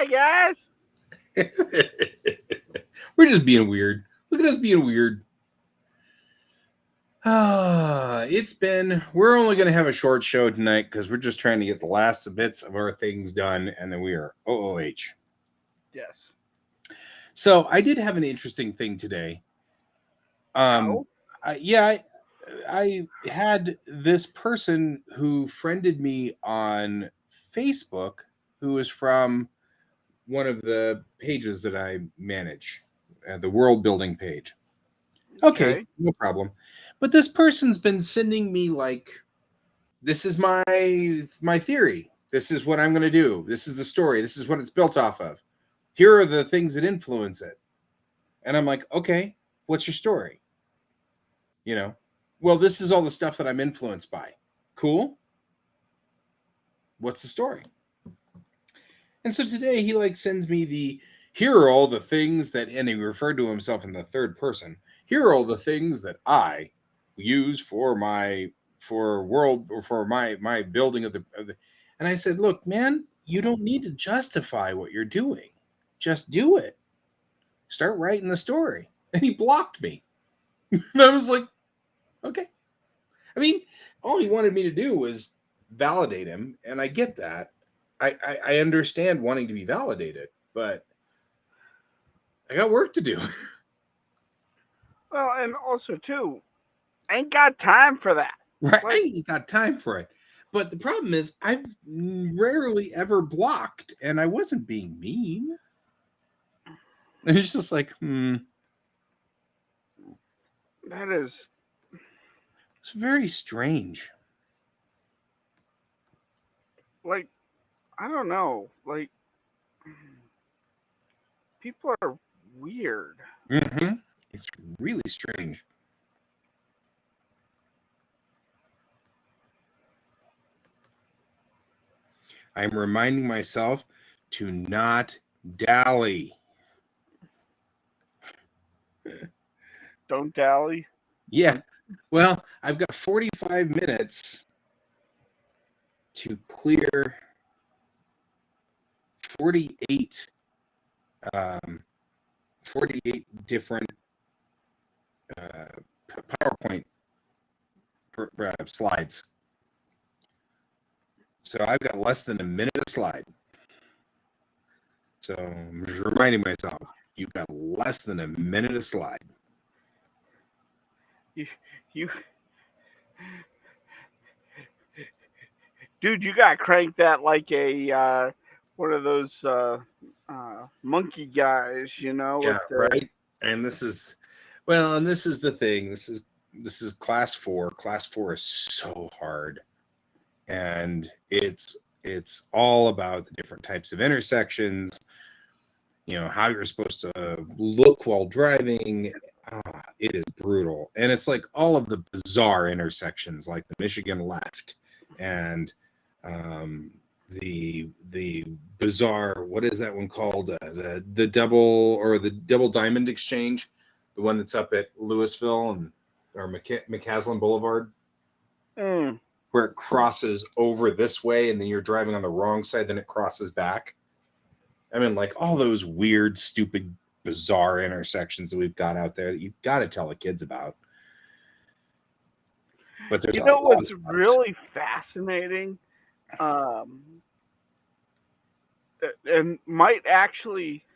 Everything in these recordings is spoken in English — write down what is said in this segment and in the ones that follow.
Hi, guys. We're just being weird. Look at us being weird. We're only going to have a short show tonight because we're just trying to get the last bits of our things done, and then we are OOH. Yes. So I did have an interesting thing today. No? I had this person who friended me on Facebook who is from one of the pages that I manage, the world building page. Okay, no problem. But this person's been sending me like, this is my theory. This is what I'm going to do. This is the story. This is what it's built off of. Here are the things that influence it. And I'm like, okay, what's your story? You know, well, this is all the stuff that I'm influenced by. Cool. What's the story? And so today he like sends me here are all the things that, and he referred to himself in the third person. Here are all the things that I use for my building of the. And I said, look, man, you don't need to justify what you're doing. Just do it. Start writing the story. And he blocked me. And I was like, okay. I mean, all he wanted me to do was validate him, and I get that. I understand wanting to be validated, but I got work to do. Well, and also, too, I ain't got time for that. Right. I ain't got time for it. But the problem is I've rarely ever blocked, and I wasn't being mean. It's just like, That is... It's very strange. Like, I don't know. Like, people are weird. Mm-hmm. It's really strange. I'm reminding myself to not dally. Don't dally. Yeah. Well, I've got 45 minutes to clear 48 different PowerPoint slides. So I've got less than a minute a slide. So I'm just reminding myself, you've got less than a minute a slide. You Dude, you got to crank that like a one of those monkey guys, you know? Yeah, right. And this is the thing. This is class 4. Class 4 is so hard, and it's all about the different types of intersections. You know, how you're supposed to look while driving. It is brutal, and it's like all of the bizarre intersections, like the Michigan left, and the bizarre, what is that one called, the double diamond exchange, the one that's up at Louisville and or McCaslin Boulevard, where it crosses over this way and then you're driving on the wrong side, then it crosses back. I mean, like all those weird, stupid, bizarre intersections that we've got out there that you've got to tell the kids about. But there's what's really fascinating, and might actually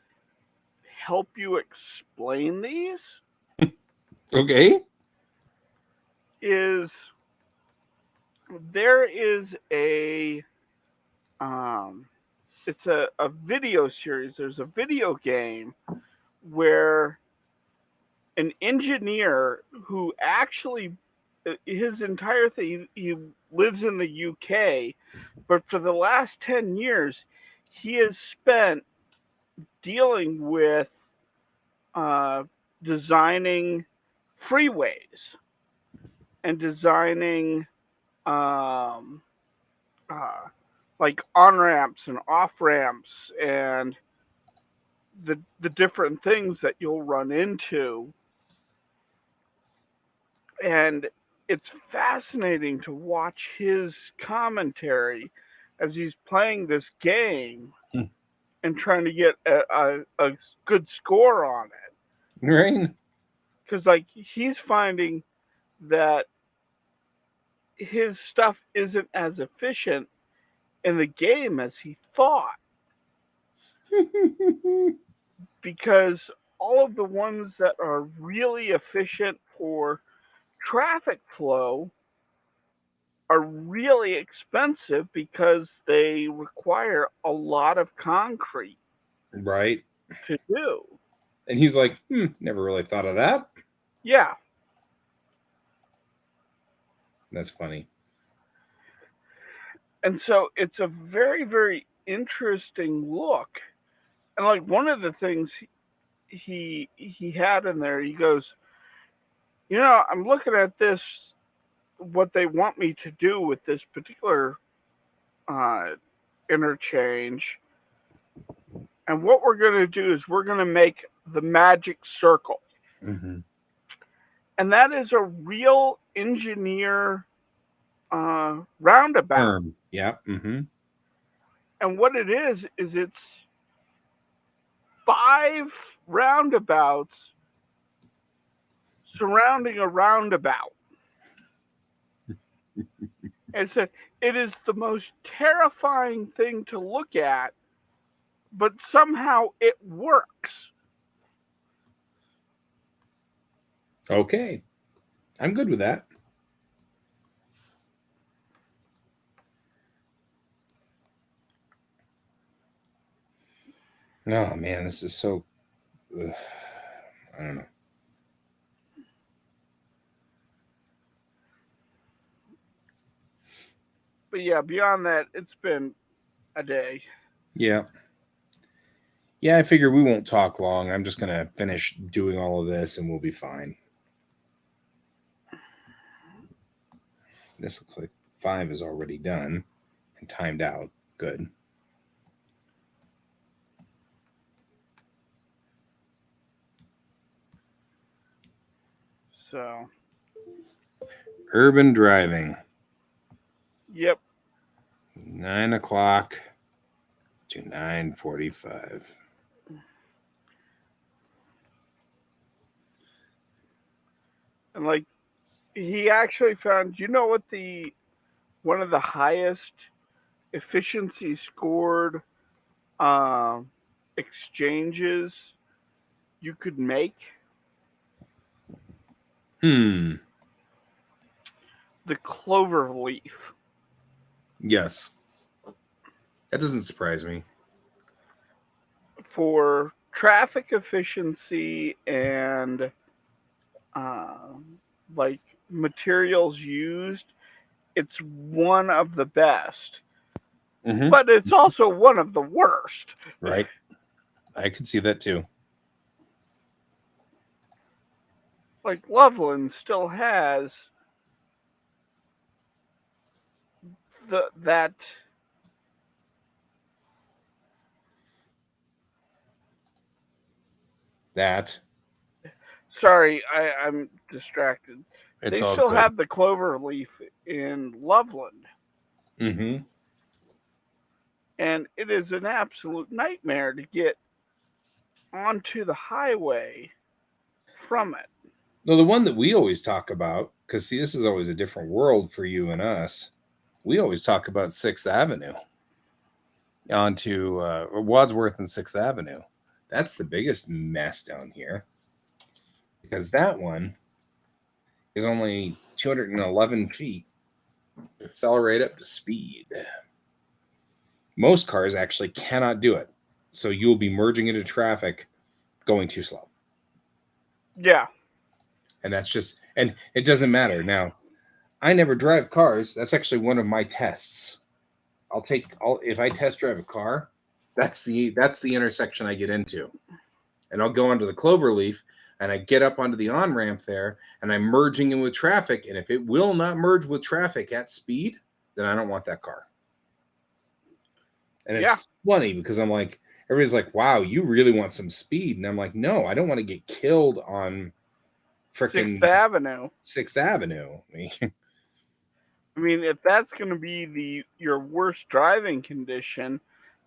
help you explain these. Okay. There is it's a video series. There's a video game where an engineer who actually, his entire thing, he lives in the UK, but for the last 10 years, he has spent dealing with designing freeways and designing like on ramps and off ramps and the different things that you'll run into. And it's fascinating to watch his commentary as he's playing this game and trying to get a good score on it. Right. Because, like, he's finding that his stuff isn't as efficient in the game as he thought. Because all of the ones that are really efficient for traffic flow are really expensive because they require a lot of concrete Right. to do. And he's like, never really thought of that. Yeah. That's funny. And so it's a very, very interesting look. And like one of the things he had in there, he goes, I'm looking at this, what they want me to do with this particular uh, interchange. And what we're going to do is we're going to make the magic circle. Mm-hmm. And that is a real engineer roundabout. Yeah. Mm-hmm. And what it is it's 5 roundabouts surrounding a roundabout. And so it is the most terrifying thing to look at, but somehow it works. Okay. I'm good with that. Oh man, this is so. I don't know. But yeah, beyond that, it's been a day. Yeah. Yeah, I figure we won't talk long. I'm just gonna finish doing all of this, and we'll be fine. This looks like 5 is already done and timed out. Good. So, Urban driving. yep. 9 o'clock to 9:45. And like he actually found, what the one of the highest efficiency scored um, exchanges you could make? Hmm. The clover leaf. Yes. That doesn't surprise me. For traffic efficiency and uh, like materials used, it's one of the best, Mm-hmm. but it's also one of the worst. Right. I could see that too. Like Loveland still has that. That. Sorry, I'm distracted. It's They all still good. have the clover leaf in Loveland, Mm-hmm. and it is an absolute nightmare to get onto the highway from it. No, the one that we always talk about, because see, this is always a different world for you and us. We always talk about 6th Avenue onto Wadsworth and 6th Avenue. That's the biggest mess down here because that one is only 211 feet to accelerate up to speed. Most cars actually cannot do it. So you'll be merging into traffic going too slow. Yeah. And that's just, and it doesn't matter. Now, I never drive cars. That's actually one of my tests. If I test drive a car, that's the intersection I get into. And I'll go onto the cloverleaf and I get up onto the on-ramp there and I'm merging in with traffic. And if it will not merge with traffic at speed, then I don't want that car. And it's funny because I'm like, everybody's like, wow, you really want some speed. And I'm like, no, I don't want to get killed on freaking 6th Avenue. 6th Avenue. I mean, if that's going to be your worst driving condition,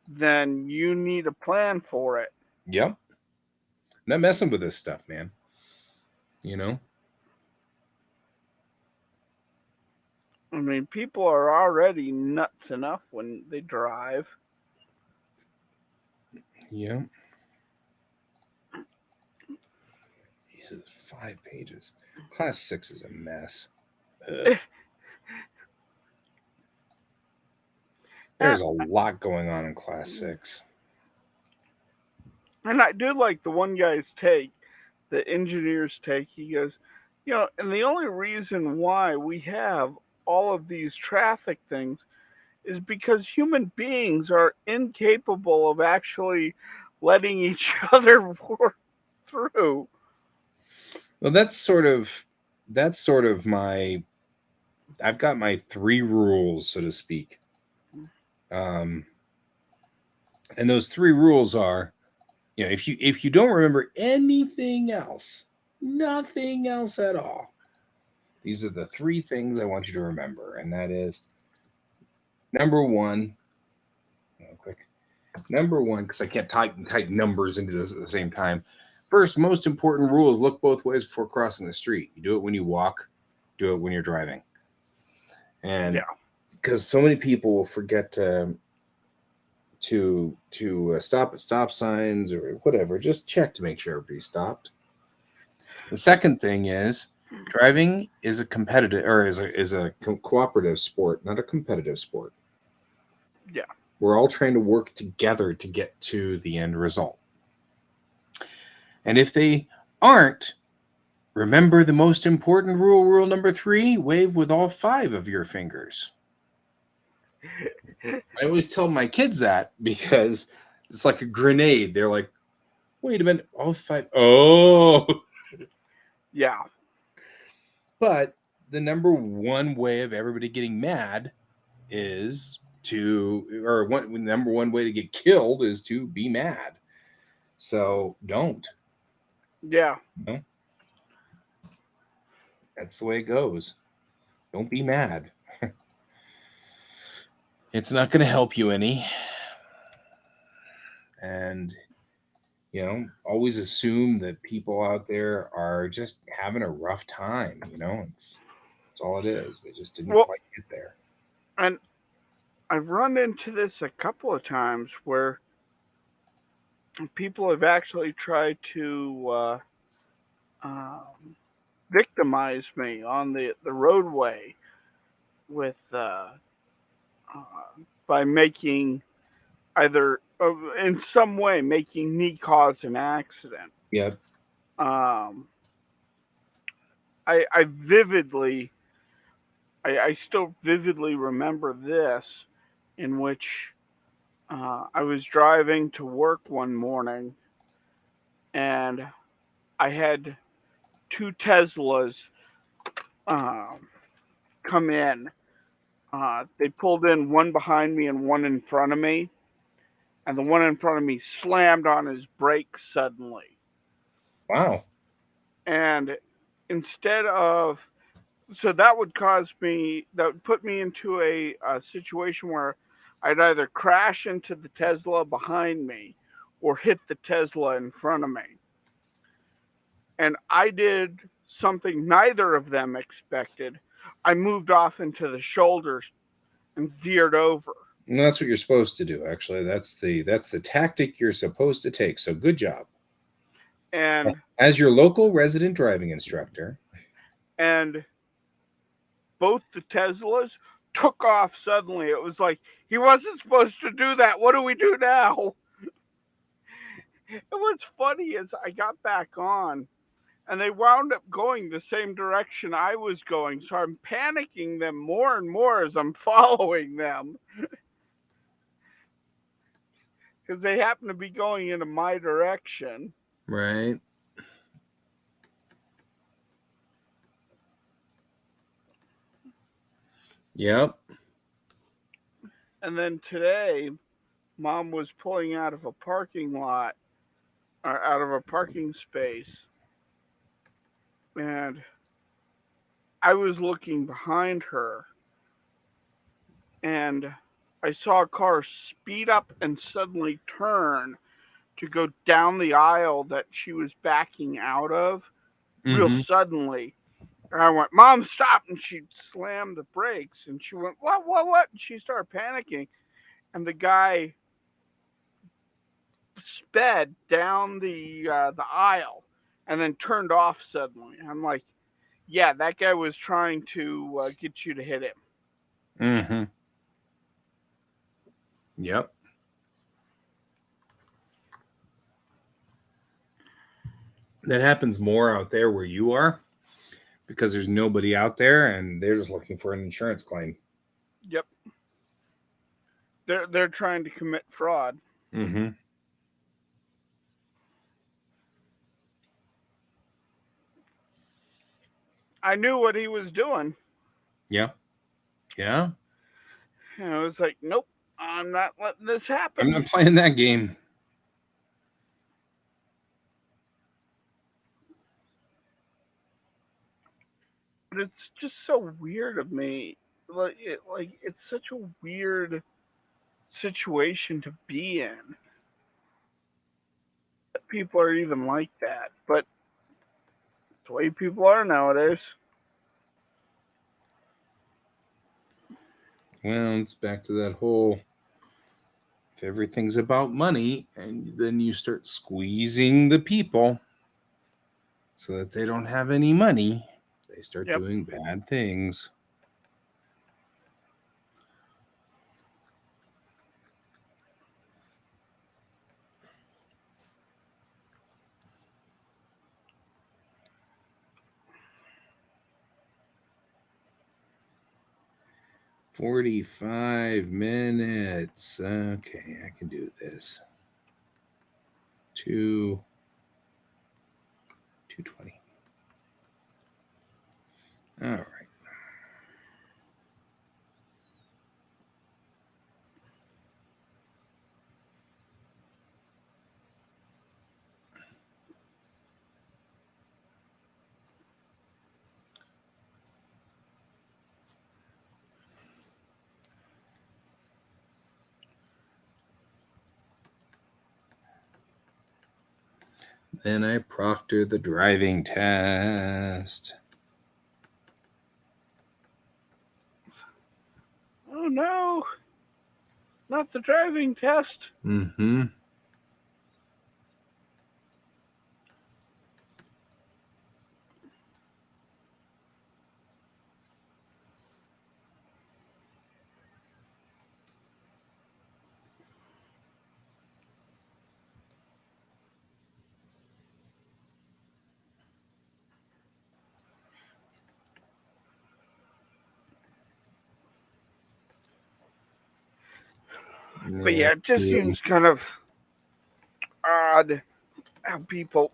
then you need a plan for it. Yep. Not messing with this stuff, man. You know? I mean, people are already nuts enough when they drive. Yeah. Jesus, 5 pages. Class 6 is a mess. Ugh. There's a lot going on in Class 6. And I do like the one guy's take, the engineer's take. He goes, and the only reason why we have all of these traffic things is because human beings are incapable of actually letting each other work through. Well, that's sort of my I've got my 3 rules, so to speak. Um, and those 3 rules are, if you don't remember anything else, nothing else at all, these are the 3 things I want you to remember, and that is number one. Real quick, number one, because I can't type numbers into this at the same time. First, most important rule is look both ways before crossing the street. You do it when you walk, do it when you're driving, and Yeah, because so many people will forget to stop at stop signs or whatever. Just check to make sure everybody's stopped. The second thing is driving is a competitive or is a cooperative sport, not a competitive sport. yeah, We're all trying to work together to get to the end result. And if they aren't, remember the most important rule number 3, wave with all 5 of your fingers. I always tell my kids that because it's like a grenade. They're like, wait a minute, all 5. Oh, yeah, but the number one way of everybody getting mad is number one way to get killed is to be mad. So don't. yeah. You know? That's the way it goes. Don't be mad. It's not going to help you any. And always assume that people out there are just having a rough time. It's all it is. They just didn't Well, quite get there. and I've run into this a couple of times where people have actually tried to um, victimize me on the roadway with by making either in some way making me cause an accident. Yeah. Um, I vividly, I still vividly remember this, in which I was driving to work one morning and I had 2 Teslas um, come in. They pulled in, one behind me and one in front of me, and the one in front of me slammed on his brakes suddenly. Wow. And instead of, so that would that would put me into a situation where I'd either crash into the Tesla behind me or hit the Tesla in front of me. And I did something neither of them expected. I moved off into the shoulders and veered over. And that's what you're supposed to do. Actually, that's the tactic you're supposed to take. So good job. And As your local resident driving instructor. and both the Teslas took off suddenly. It was like he wasn't supposed to do that. What do we do now? And what's funny is I got back on and they wound up going the same direction I was going. So I'm panicking them more and more as I'm following them because they happen to be going into my direction. Right. Yep. And then today, mom was pulling out of a parking lot or out of a parking space, and I was looking behind her, and I saw a car speed up and suddenly turn to go down the aisle that she was backing out of real Mm-hmm. suddenly. And I went, Mom, stop. And she slammed the brakes and she went, what? And she started panicking. And the guy sped down the aisle and then turned off suddenly. I'm like, yeah, that guy was trying to get you to hit him. Mm-hmm. Yep. That happens more out there where you are because there's nobody out there and they're just looking for an insurance claim. Yep, they're trying to commit fraud. Mm-hmm. I knew what he was doing. Yeah. Yeah. And I was like, nope, I'm not letting this I'm happen. not playing that game. But it's just so weird of me. Like it's such a weird situation to be in. People are even like that, but it's the way people are nowadays. Well, it's back to that whole if everything's about money and then you start squeezing the people so that they don't have any money, they start Yep. doing bad things. "45 minutes. Okay, I can do this. 220. All right. Then I proctor the driving test. Oh no, not the driving test. Mm-hmm. But Yeah. yeah, it just seems kind of odd how people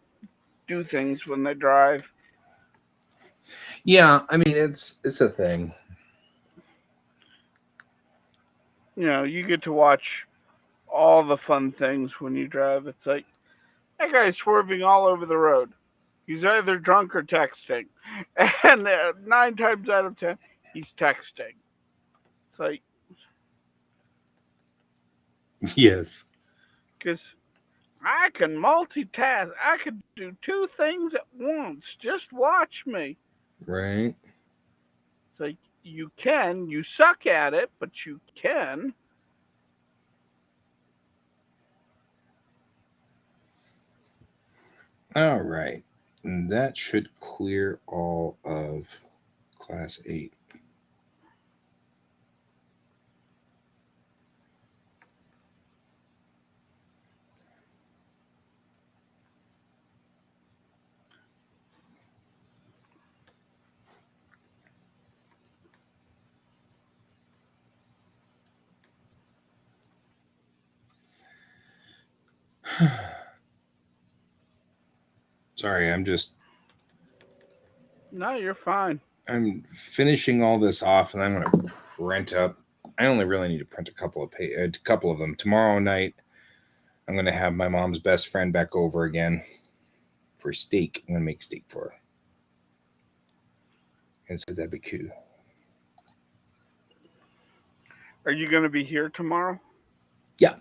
do things when they drive. Yeah, I mean it's a thing. You know, you get to watch all the fun things when you drive. It's like that guy's swerving all over the road. He's either drunk or texting, and 9 times out of 10, he's texting. It's like Yes. because I can multitask. I could do two things at once. Just watch me. Right. It's like you can. You suck at it, but you can. All right. And that should clear all of class 8. Sorry, No, you're fine. I'm finishing all this off and I'm going to print up. I only really need to print a couple of them. Tomorrow night I'm going to have my mom's best friend back over again for steak. I'm going to make steak for her. And so that'd be cool. Are you going to be here tomorrow? Yeah.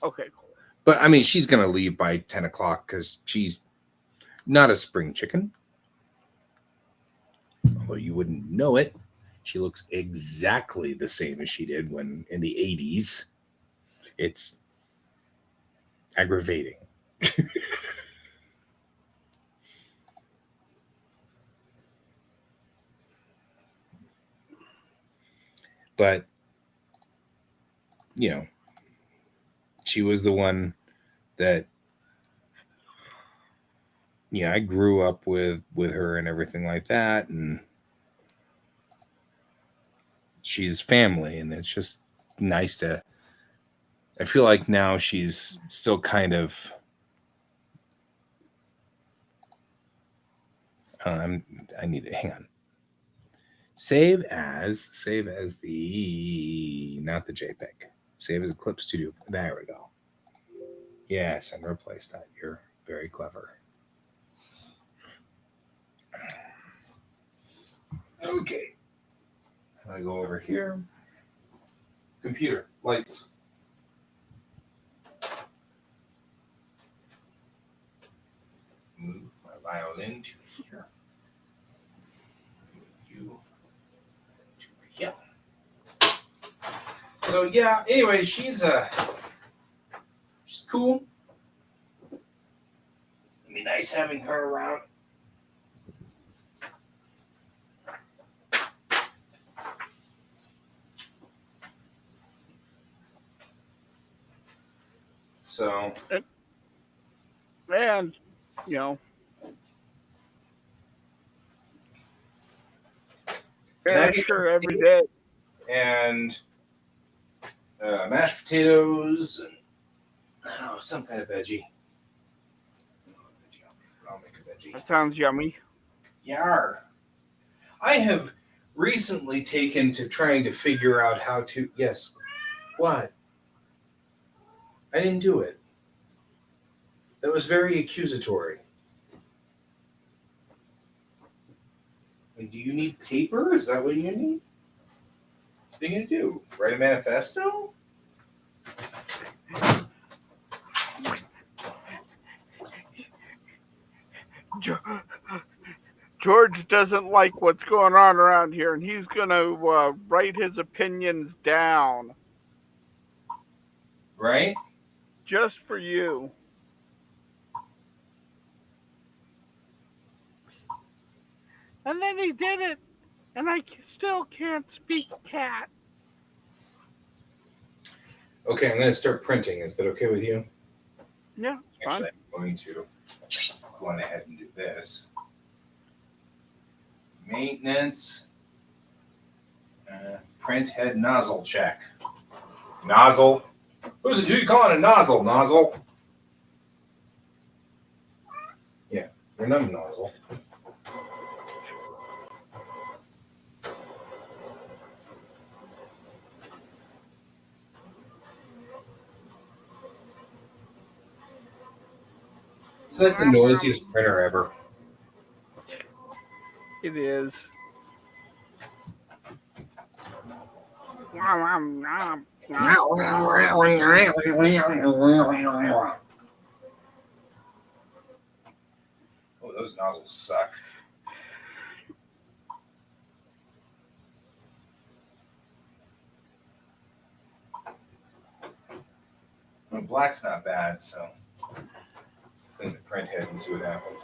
Okay, cool. But I mean, she's going to leave by 10 o'clock because she's not a spring chicken. Although you wouldn't know it. She looks exactly the same as she did when in the 80s. It's aggravating. But, you know, she was the one that, I grew up with her and everything like that. And she's family. And it's just nice to, I feel like now she's still kind of, I need to hang on. Save as the, not the JPEG. Save as a clip studio. There we go. Yes, and replace that. You're very clever. Okay. I go over here. Computer, lights. Move my violin to here. You to here. So yeah, anyway, she's cool. It'd be nice having her around. So And, you know, sure every day. And mashed potatoes and I don't know, some kind of veggie. I'll make a veggie. That sounds yummy. Yar. I have recently taken to trying to figure out how to. Yes. What? I didn't do it. That was very accusatory. Do you need paper? Is that what you need? What are you going to do? Write a manifesto? George doesn't like what's going on around here, and he's going to write his opinions down. Right? Just for you. And then he did it, and I still can't speak cat. Okay, I'm going to start printing. Is that okay with you? Yeah, it's fine. Actually, I'm going to go on ahead and do this. Maintenance. Print head nozzle check. Nozzle. Who you calling a nozzle? Nozzle. Yeah, you're not a nozzle. It's like the noisiest printer ever. It is. Oh, those nozzles suck. Well, black's not bad, so clean the print head and see what happens.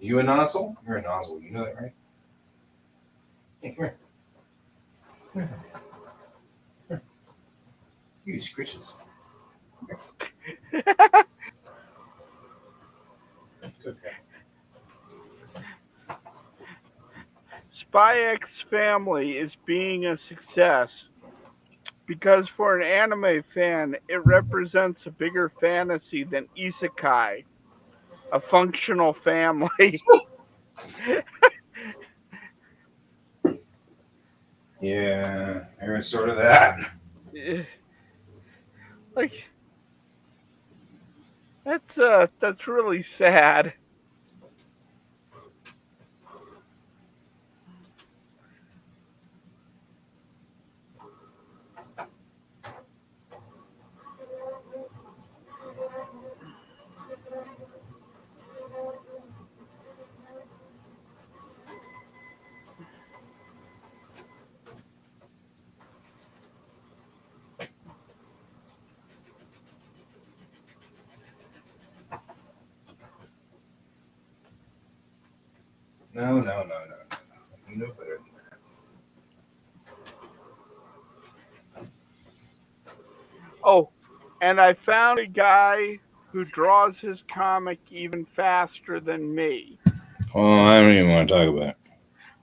You a nozzle? You're a nozzle. You know that, right? Hey, come here. Come here. Come here. You scritches. It's okay. SpyX Family is being a success because for an anime fan, it represents a bigger fantasy than isekai, a functional family. Yeah, there's sort of that. Eh, Like that's really sad. No, no, no, no, no. You know better than Oh, and I found a guy who draws his comic even faster than me, that. Well, I don't even want to talk about it.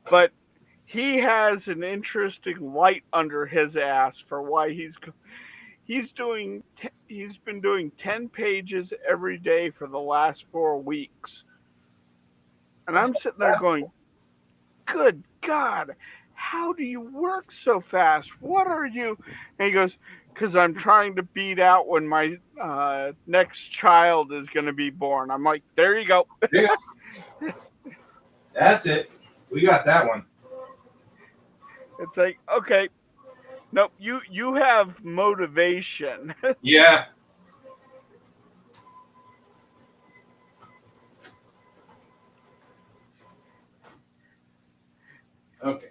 but he has an interesting light under his ass for why he's been doing 10 pages every day for the last 4 weeks. And I'm sitting there going, "Good God, how do you work so fast? What are you?" And he goes, "Because I'm trying to beat out when my next child is going to be born." I'm like, "There you go." There you go. That's it. We got that one. It's like, okay, nope, you have motivation. Yeah. Okay.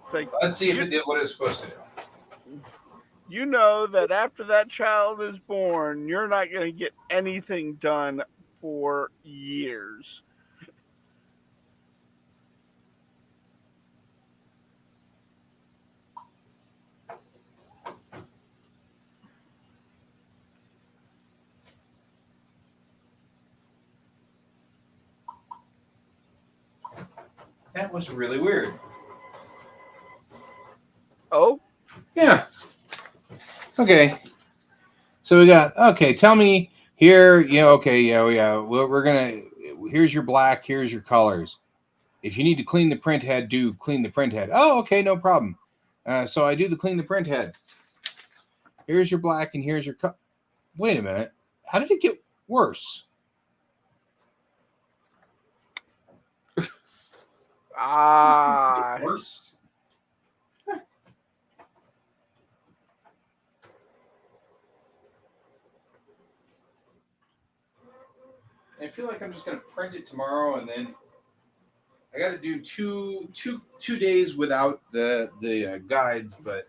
It's like Let's see if you it did what it's supposed to do. you know that after that child is born, you're not going to get anything done for years. That was really weird. Oh, Yeah. Okay. So we got, okay, tell me here, okay, yeah. We're going to, here's your black, here's your colors. If you need to clean the print head, do clean the print head. Oh, okay, no problem. So I do the clean the print head. Here's your black and here's your wait a minute. How did it get worse? ah, Worse. I feel like I'm just gonna print it tomorrow, and then I got to do two days without the guides, but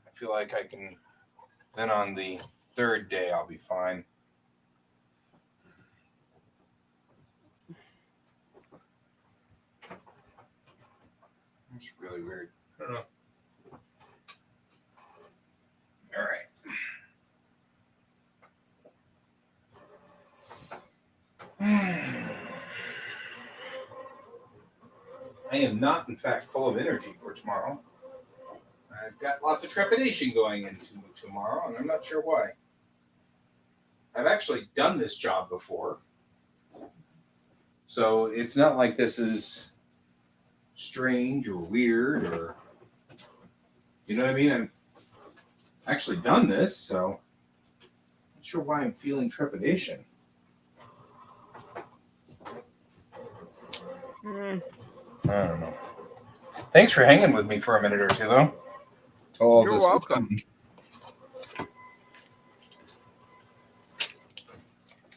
I feel like I can. Then on the third day, I'll be fine. It's really weird. I don't know. All right. I am not, in fact, full of energy for tomorrow. I've got lots of trepidation going into tomorrow, and I'm not sure why. I've actually done this job before, so it's not like this is strange or weird or, you know what I mean? I've actually done this, so I'm not sure why I'm feeling trepidation. mm, I don't know. Thanks for hanging with me for a minute or two, though. All you're this is welcome. done.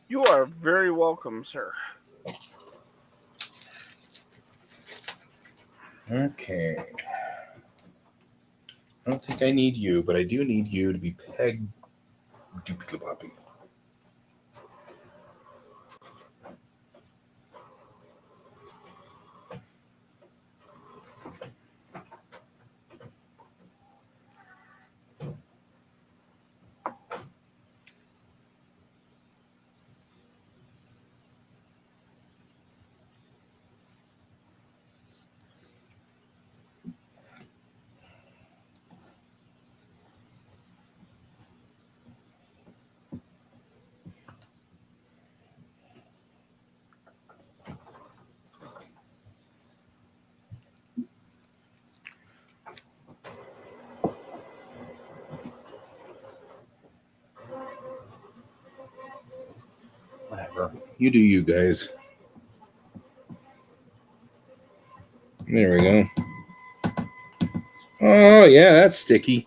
You are very welcome, sir. Okay. I don't think I need you, but I do need you to be peg duplicate. You do you guys. There we go. Oh, yeah, that's sticky.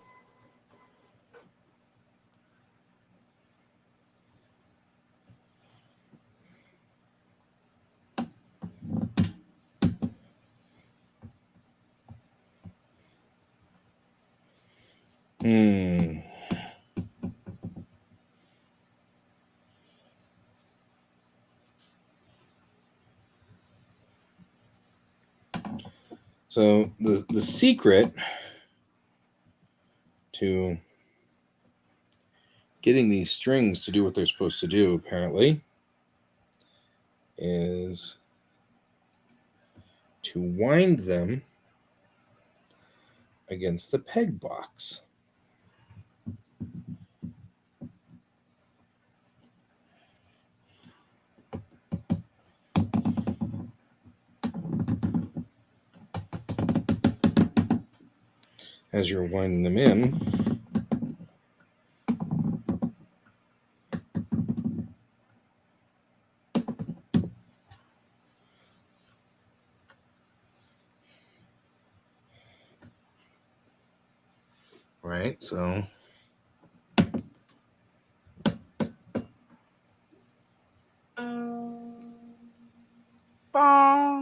So the secret to getting these strings to do what they're supposed to do, apparently, is to wind them against the peg box. As you're winding them in, right? So Bong.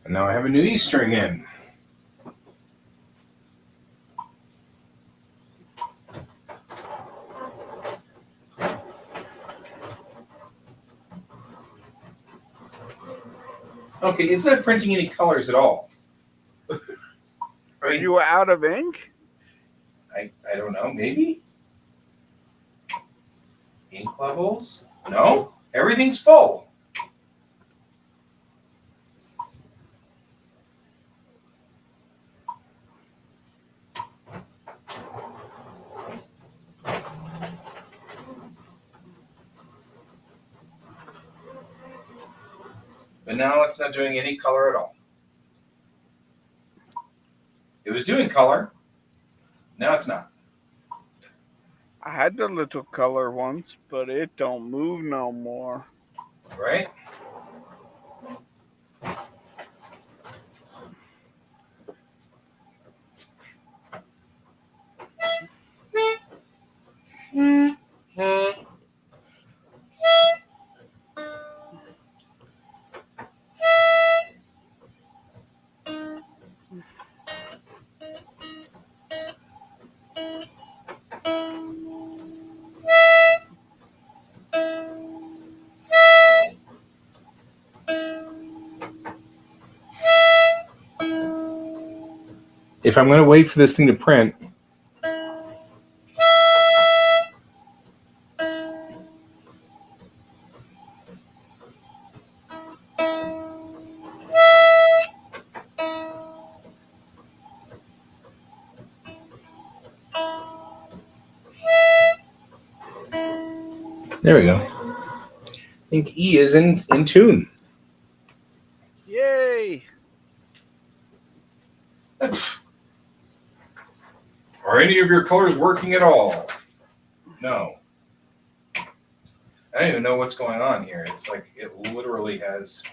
and now I have a new E string in. Okay, it's not printing any colors at all. Are you out of ink? I don't know, maybe? Ink levels? No, everything's full. But now it's not doing any color at all. It was doing color. Now it's not. I had the little color once, but it don't move no more. Right? If I'm going to wait for this thing to print, there we go. I think E is in tune. Yay! Are any of your colors working at all? No. I don't even know what's going on here. It's like it literally has.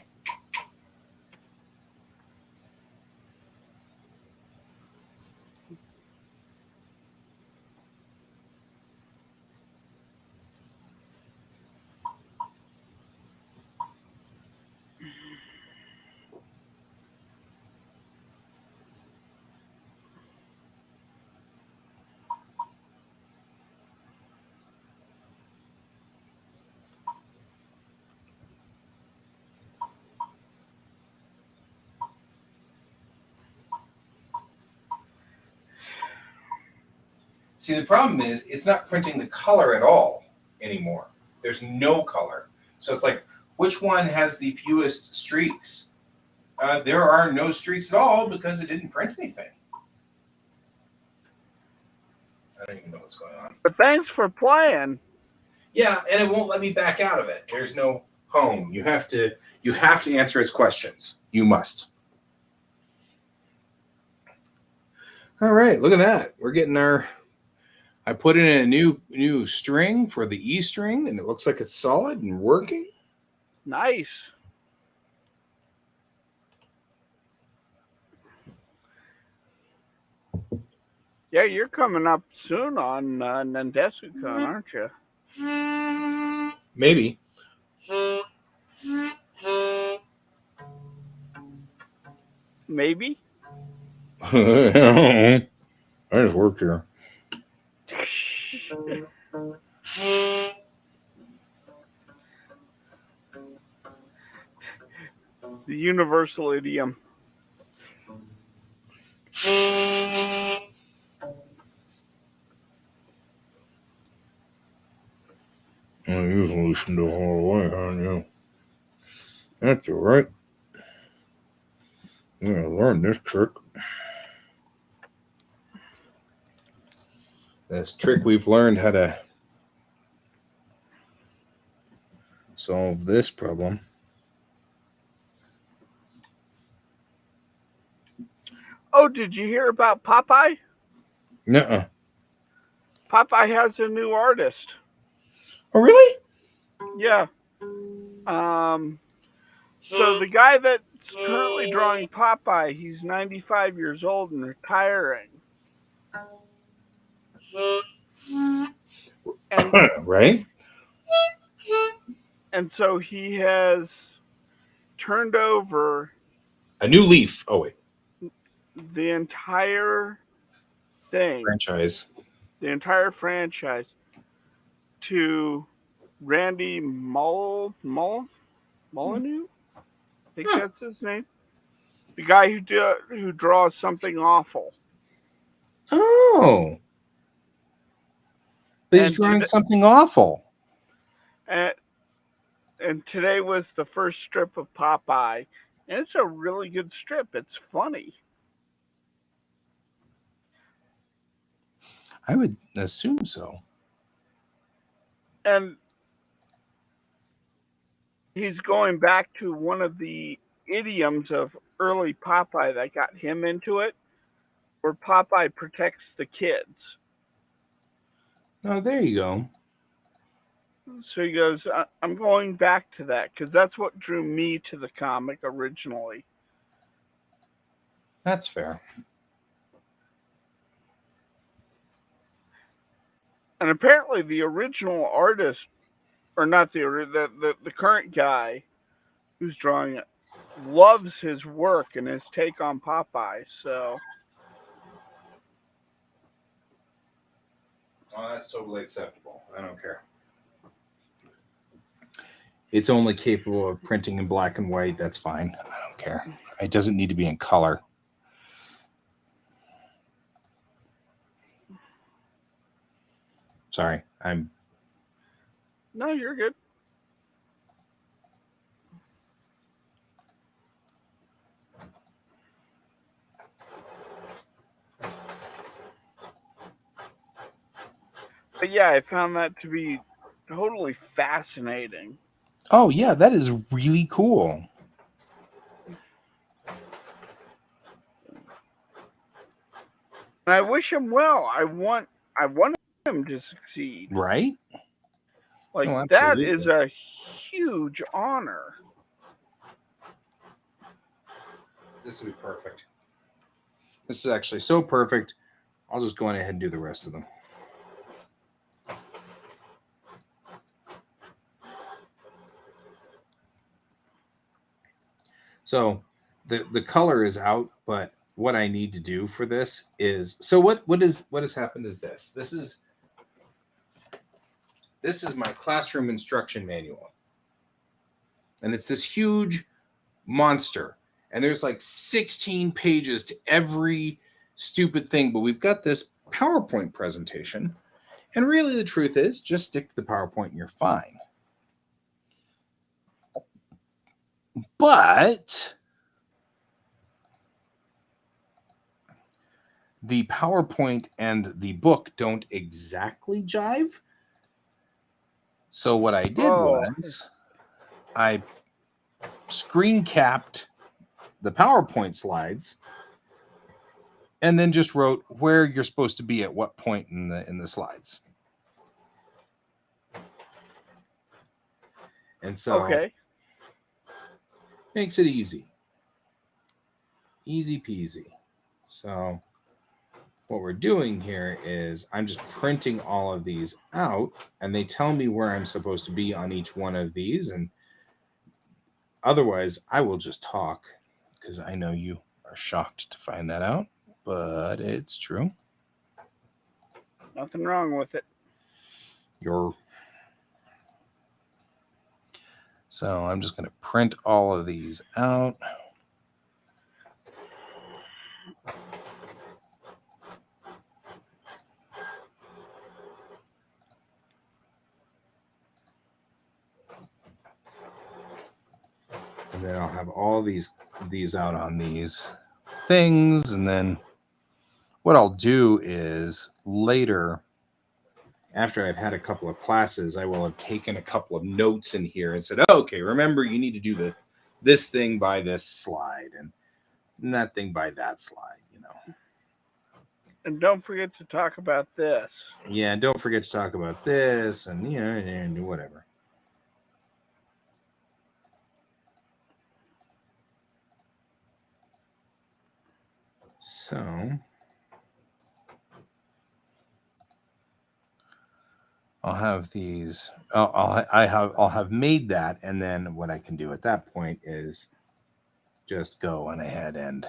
See, the problem is it's not printing the color at all anymore. There's no color. So it's like, which one has the fewest streaks? There are no streaks at all because it didn't print anything. I don't even know what's going on. But thanks for playing. Yeah, and it won't let me back out of it. There's no home. You have to answer its questions. You must. All right, look at that. We're getting our. I put in a new string for the E string, and it looks like it's solid and working. Nice. Yeah, you're coming up soon on Nandesukon, aren't you? Maybe. Maybe. I just work here. The universal idiom. I usually listen to the whole way, huh? That's all right. I'm gonna learn this trick. This trick we've learned how to solve this problem. Oh, did you hear about Popeye? Nuh-uh. Popeye has a new artist. Oh, really? Yeah. So the guy that's currently drawing Popeye, he's 95 years old and retiring. And Right? and so he has turned over A new leaf. Oh, wait. the entire thing, Franchise. the entire franchise to Randy Molyneux? I think that's his name. The guy who draws Something Awful. Oh. But he's And drawing something awful. and today was the first strip of Popeye, and it's a really good strip. It's funny. I would assume so. And he's going back to one of the idioms of early Popeye that got him into it, where Popeye protects the kids. Oh, there you go. So he goes, I'm going back to that because that's what drew me to the comic originally. That's fair. And apparently the original artist, or not the current guy who's drawing it, loves his work and his take on Popeye. So Oh, that's totally acceptable. I don't care. It's only capable of printing in black and white. That's fine. I don't care. It doesn't need to be in color. Sorry, no, you're good. But yeah, I found that to be totally fascinating. Oh, yeah, that is really cool. And I wish him well. I want him to succeed. Right? Like Oh, that absolutely. is a huge honor. This will be perfect. This is actually so perfect. I'll just go on ahead and do the rest of them. So the color is out, but what I need to do for this is what has happened is this. This is my classroom instruction manual. And it's this huge monster. And there's like 16 pages to every stupid thing, but we've got this PowerPoint presentation. And really the truth is just stick to the PowerPoint and you're fine. But the PowerPoint and the book don't exactly jive. So what I did was I screen capped the PowerPoint slides and then just wrote where you're supposed to be at what point in the slides. And so makes it easy. Easy peasy. So what we're doing here is I'm just printing all of these out, and they tell me where I'm supposed to be on each one of these. And otherwise, I will just talk, because I know you are shocked to find that out, but it's true. Nothing wrong with it. So I'm just going to print all of these out. And then I'll have all these out on these things. And then what I'll do is later, after I've had a couple of classes, I will have taken a couple of notes in here and said, oh, okay, remember you need to do this thing by this slide and that thing by that slide, you know. And don't forget to talk about this. Yeah, and don't forget to talk about this and, you know, and whatever. So I'll have these. I'll have made that, and then what I can do at that point is just go on ahead and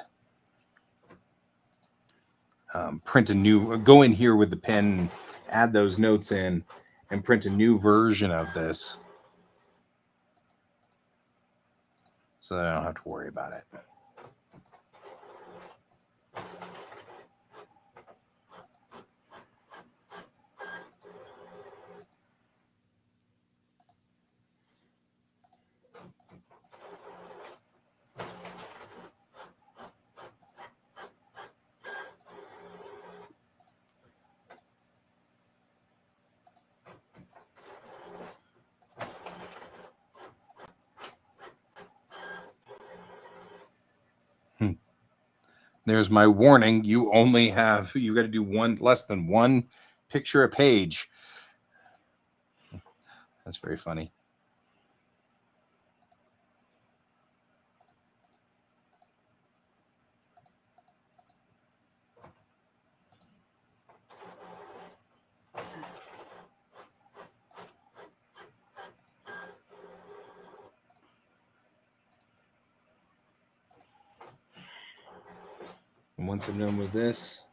print a new. Go in here with the pen, add those notes in, and print a new version of this, so that I don't have to worry about it. There's my warning. You got to do less than one picture a page. That's very funny. And once I'm done with this,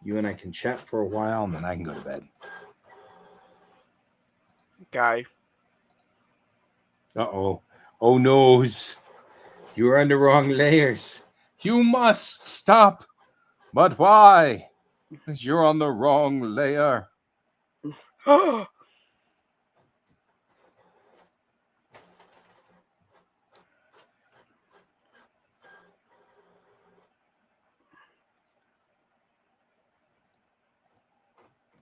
you and I can chat for a while, and then I can go to bed. Guy. Uh-oh. Oh, noes. You are on the wrong layers. You must stop. But why? Because you're on the wrong layer.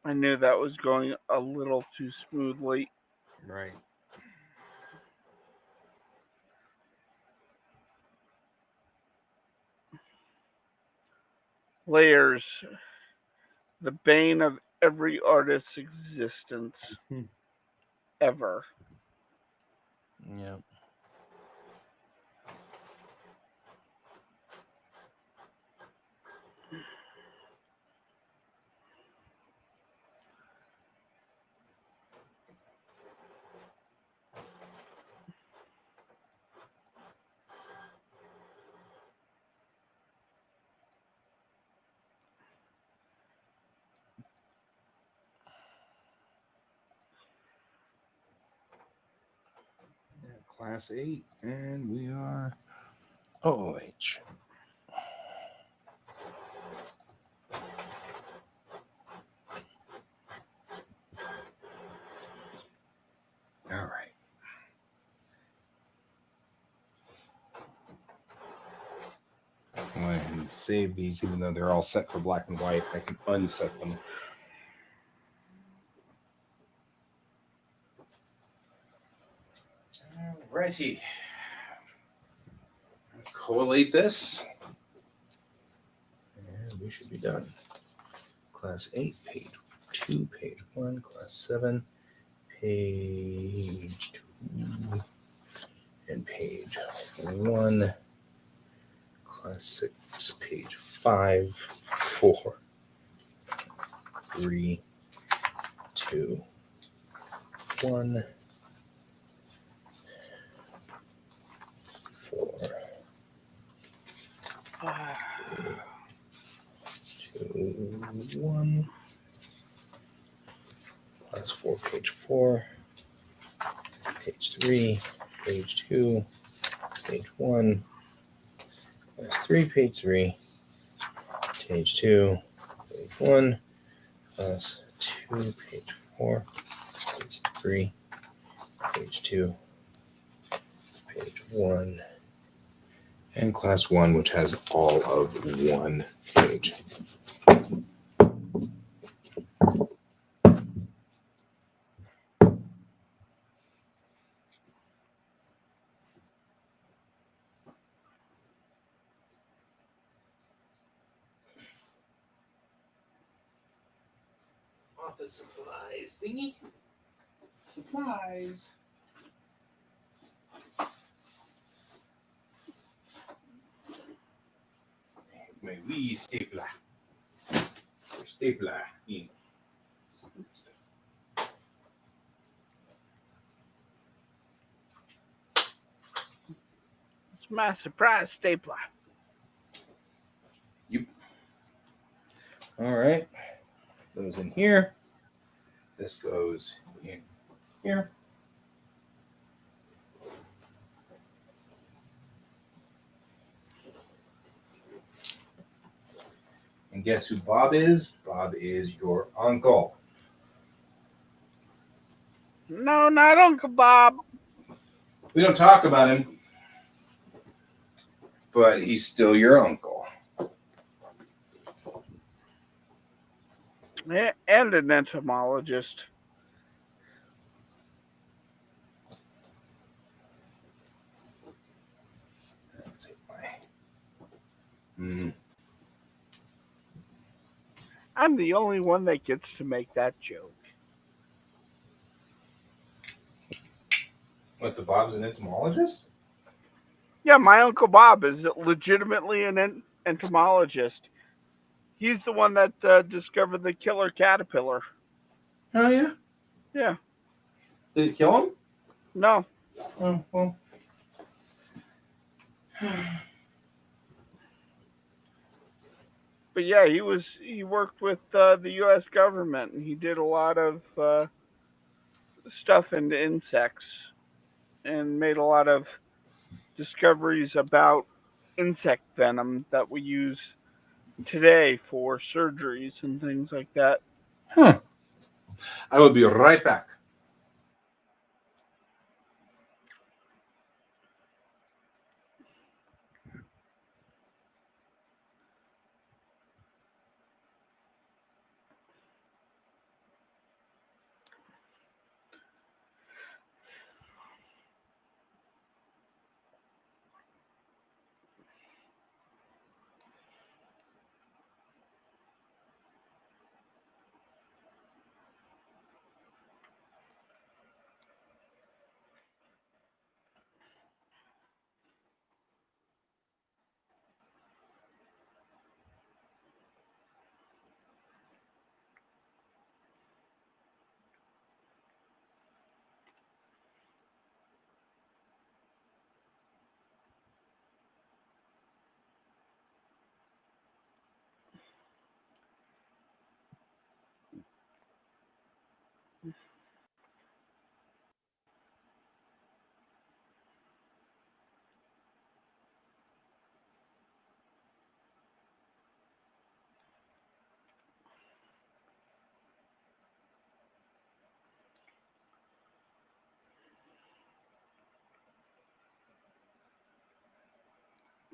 I knew that was going a little too smoothly. Right. Layers. The bane of every artist's existence. Ever. Yeah. Class 8, and we are OOH. All right. Go ahead and and save these, even though they're all set for black and white. I can unset them. Alrighty. Collate this. And we should be done. Class 8, page 2, page 1, class 7, page 2, and page 1, class 6, page 5, 4, 3, 2, 1, 4, 2, 1, class 4, page 4, page 3, page 2, page 1, class 3, page 3, page 2, page 1, class 2, page 4, page 3, page 2, page 1, and class 1, which has all of 1 page. Office supplies thingy. Supplies. My wee stapler. Stapler. In. It's my surprise stapler. Yep. All right. Goes in here. This goes in here. And guess who Bob is? Bob is your uncle. No, not Uncle Bob. We don't talk about him, but he's still your uncle. And an entomologist. I'm the only one that gets to make that joke. What, the Bob's an entomologist? Yeah, my Uncle Bob is legitimately an entomologist. He's the one that discovered the killer caterpillar. Oh, yeah? Yeah. Did it kill him? No. Oh, well. But yeah, he worked with the U.S. government, and he did a lot of stuff into insects, and made a lot of discoveries about insect venom that we use today for surgeries and things like that. Huh. I will be right back.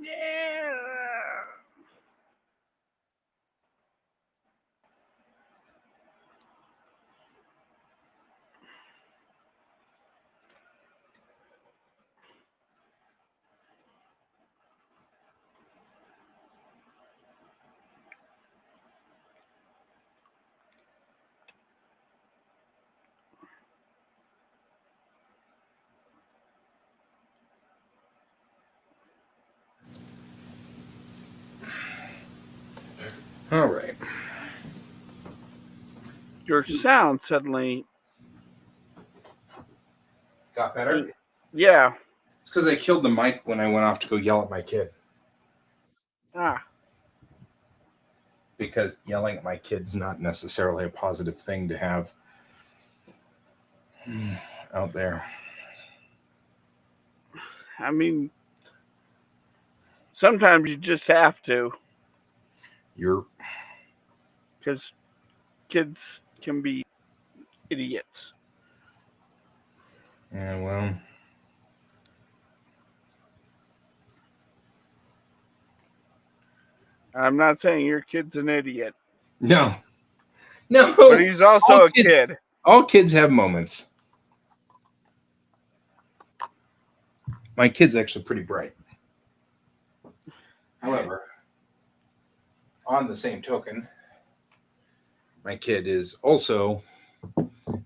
Yeah. your sound suddenly. Got better? Yeah. It's because I killed the mic when I went off to go yell at my kid. Ah. Because yelling at my kid's not necessarily a positive thing to have out there. I mean, sometimes you just have to. Because kids can be idiots. Yeah, well. I'm not saying your kid's an idiot. No. No. But he's also a kid. All kids have moments. My kid's actually pretty bright. However, on the same token, my kid is also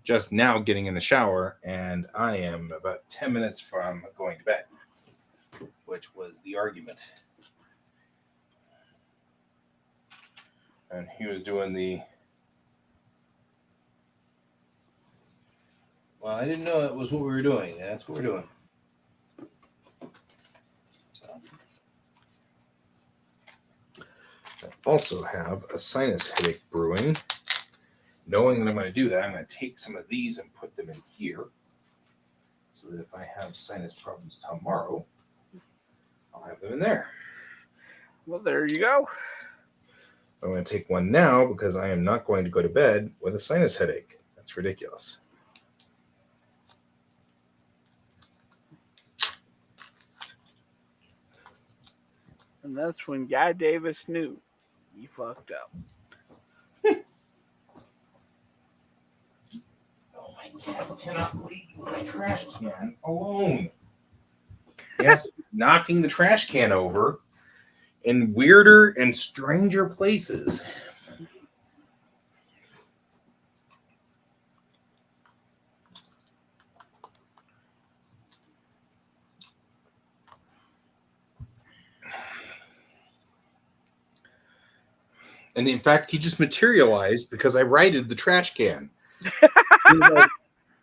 just now getting in the shower, and I am about 10 minutes from going to bed, which was the argument. And he was doing the, well, I didn't know that was what we were doing. That's what we're doing. So. I also have a sinus headache brewing. Knowing that I'm going to do that, I'm going to take some of these and put them in here so that if I have sinus problems tomorrow, I'll have them in there. Well, there you go. I'm going to take one now because I am not going to go to bed with a sinus headache. That's ridiculous. And that's when Guy Davis knew he fucked up. Oh, my cat cannot leave my trash can alone. Yes, knocking the trash can over in weirder and stranger places. And in fact, he just materialized because I righted the trash can. Like,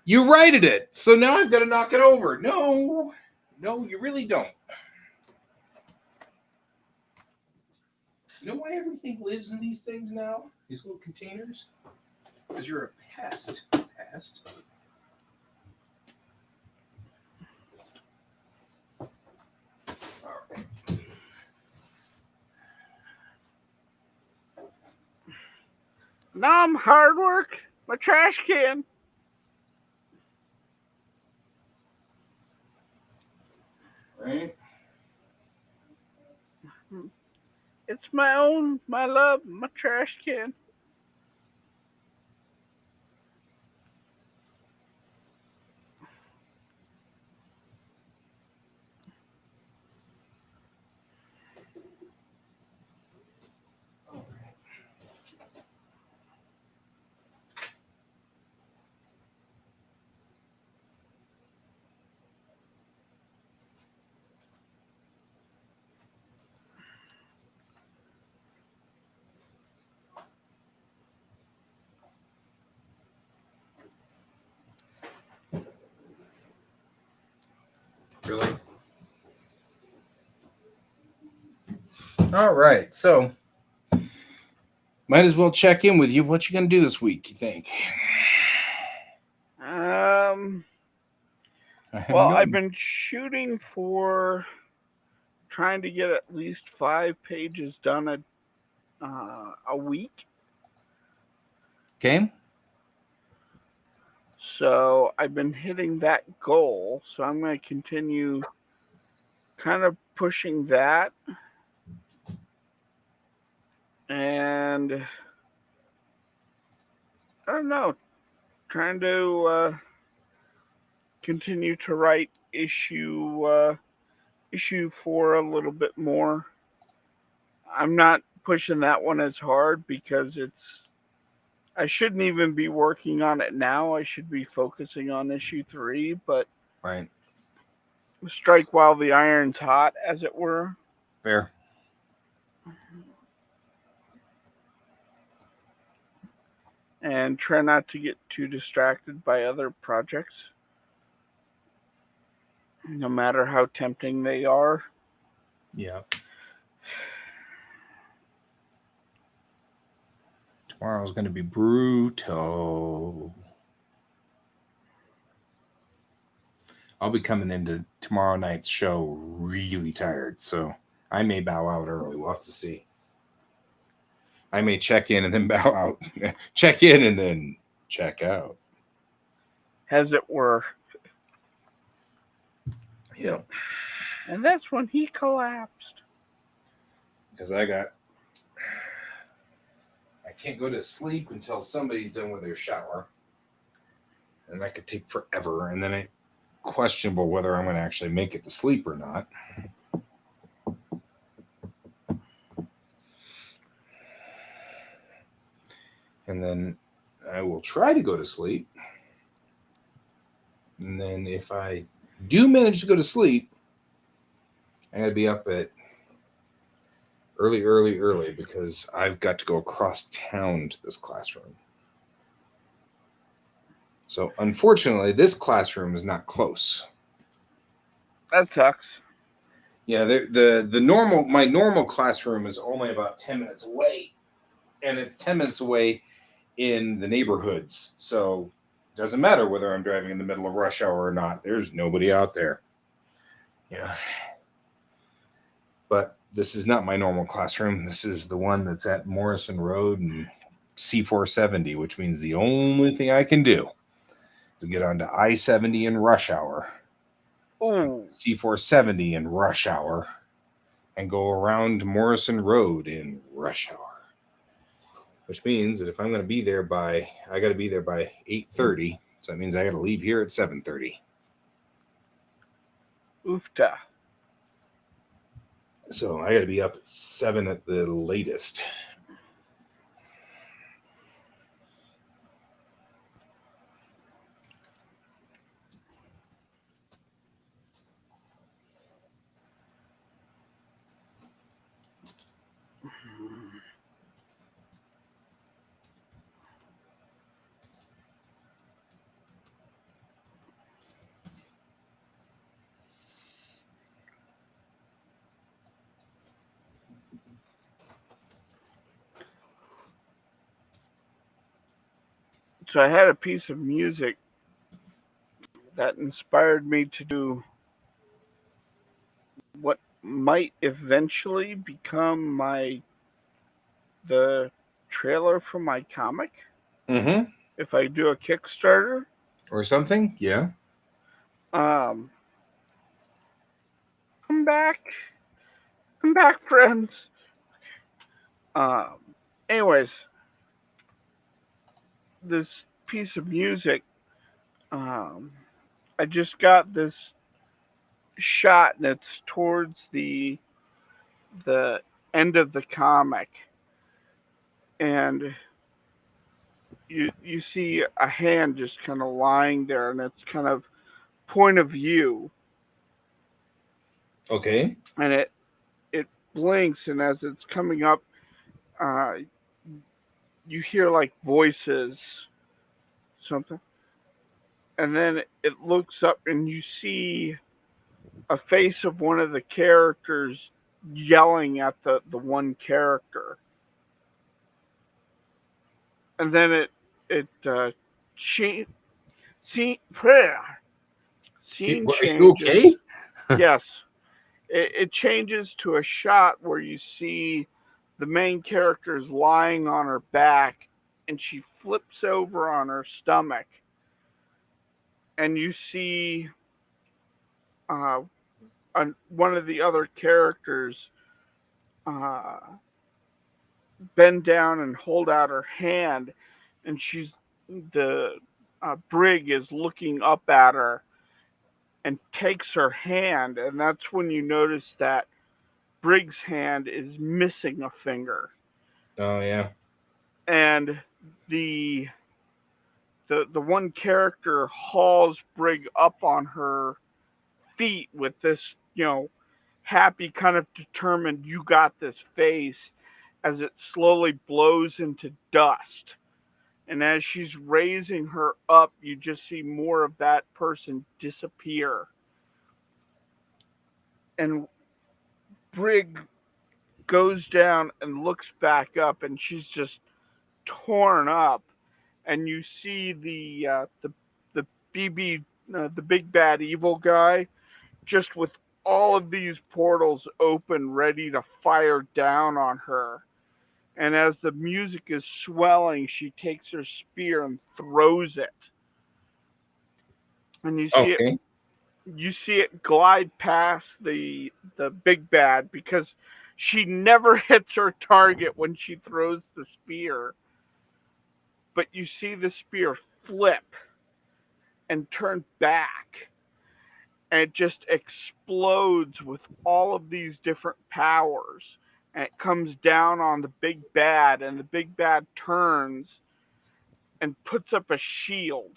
you righted it, so now I've got to knock it over. No, you really don't. You know why everything lives in these things now? These little containers? Because you're a pest. Pest. All right. Now I'm hard work. My trash can. Right? It's my own, my love, my trash can. Really? All right. So, might as well check in with you. What you gonna do this week? You think? Well, I've been shooting for trying to get at least 5 pages done a week. Okay. So I've been hitting that goal. So I'm going to continue kind of pushing that. And I don't know, trying to continue to write issue 4 a little bit more. I'm not pushing that one as hard because I shouldn't even be working on it now. I should be focusing on issue 3, but right. Strike while the iron's hot, as it were. Fair. and try not to get too distracted by other projects, no matter how tempting they are. Yeah. Tomorrow's going to be brutal. I'll be coming into tomorrow night's show really tired, so I may bow out early. We'll have to see. I may check in and then bow out. Check in and then check out. As it were. Yeah. And that's when he collapsed. Because I can't go to sleep until somebody's done with their shower. And that could take forever. And then it's questionable whether I'm going to actually make it to sleep or not. And then I will try to go to sleep. And then if I do manage to go to sleep, I got to be up at early because I've got to go across town to this classroom. So unfortunately, this classroom is not close. That sucks. Yeah, my normal classroom is only about 10 minutes away, and it's 10 minutes away in the neighborhoods. So it doesn't matter whether I'm driving in the middle of rush hour or not. There's nobody out there. Yeah. But this is not my normal classroom. This is the one that's at Morrison Road and C470, which means the only thing I can do is get onto I-70 in rush hour, Ooh. C470 in rush hour, and go around Morrison Road in rush hour. Which means that if I'm going to be there I got to be there by 8:30. So that means I got to leave here at 7:30. Oofta. So I got to be up at 7 at the latest. So I had a piece of music that inspired me to do what might eventually become the trailer for my comic. Mm-hmm. If I do a Kickstarter. Or something, yeah. Um, come back. Come back, friends. Um, anyways, this piece of music, I just got this shot, and it's towards the end of the comic, and you see a hand just kind of lying there, and it's kind of point of view. Okay. And it blinks, and as it's coming up, uh, you hear like voices, something, and then it looks up, and you see a face of one of the characters yelling at the one character, and then she scene scene Are you changes. okay? Yes, it changes to a shot where you see the main character is lying on her back, and she flips over on her stomach, and you see uh, one of the other characters uh, bend down and hold out her hand, and the brig is looking up at her and takes her hand, and that's when you notice that Brig's hand is missing a finger. Oh yeah. And the the one character hauls Brig up on her feet with this, happy, kind of determined, you got this face, as it slowly blows into dust. And as she's raising her up, you just see more of that person disappear. And Brig goes down and looks back up, and she's just torn up. And you see the BB, the big bad evil guy, just with all of these portals open, ready to fire down on her. And as the music is swelling, she takes her spear and throws it. And Okay. you see it glide past the big bad, because she never hits her target when she throws the spear. But you see the spear flip and turn back, and it just explodes with all of these different powers. And it comes down on the big bad, and the big bad turns and puts up a shield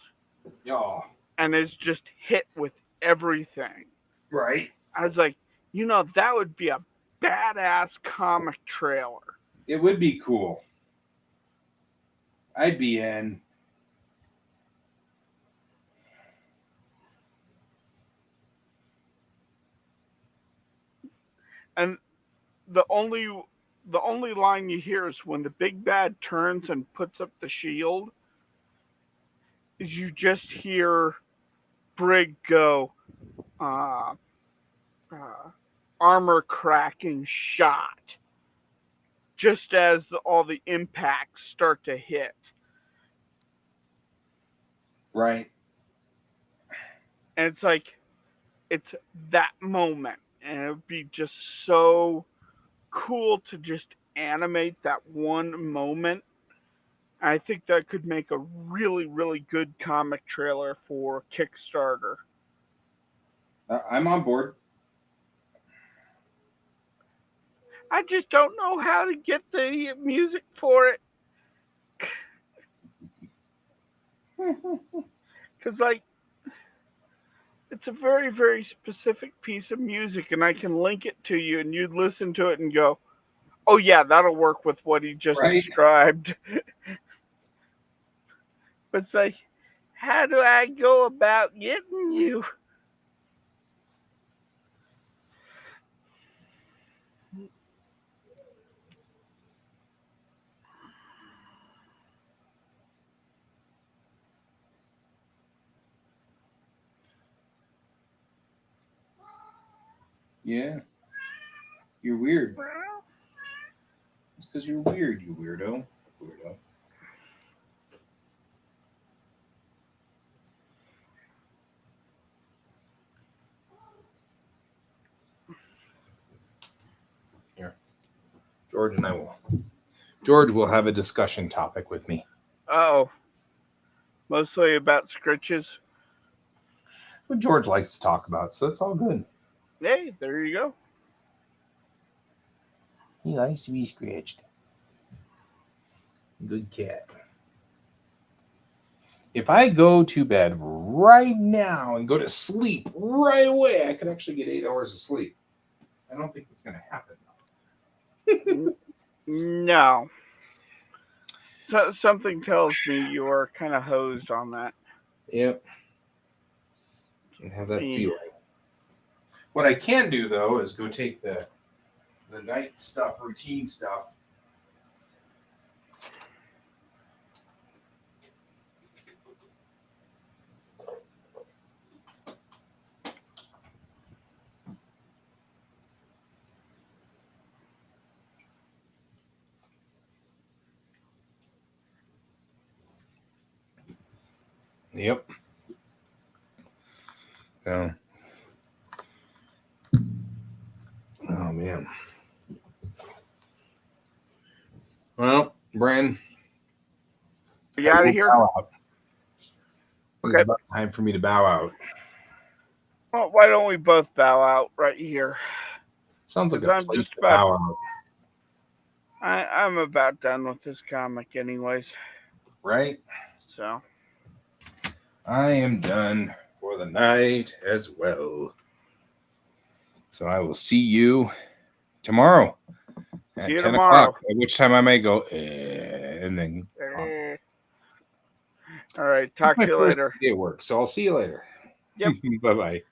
Yeah. and is just hit with everything. Right. I was like, that would be a badass comic trailer. It would be cool. I'd be in. And the only the only line you hear is when the big bad turns and puts up the shield, is you just hear Brig go, uh, uh, armor cracking shot, just as all the impacts start to hit. Right. And it's like, it's that moment. And it would be just so cool to just animate that one moment. I think that could make a really, really good comic trailer for Kickstarter. I'm on board. I just don't know how to get the music for it. Because, like, it's a very, very specific piece of music, and I can link it to you, and you'd listen to it and go, oh, yeah, that'll work with what he just Right. described. But it's like, how do I go about getting you? Yeah. You're weird. It's because you're weird, you weirdo. Weirdo. Here. George will have a discussion topic with me. Oh, mostly about scritches. What George likes to talk about, so it's all good. Hey, there you go. He likes to be scratched. Good cat. If I go to bed right now and go to sleep right away, I could actually get 8 hours of sleep. I don't think it's going to happen. No. So, something tells me you are kind of hosed on that. Yep. I have that I mean, feeling. What I can do, though, is go take the night stuff, routine stuff. Yep. Oh. Oh, man. Well, Bran, you out of here? bow out. Okay. It's about time for me to bow out. Well, why don't we both bow out right here? Sounds like 'Cause a I'm place just to about- bow out. I'm about done with this comic, anyways. Right? So, I am done for the night as well. So I will see you tomorrow at see you 10 tomorrow. o'clock, at which time I may go, and then. Eh. All right. Talk My to you first later. day at work, so I'll see you later. Yep. Bye bye.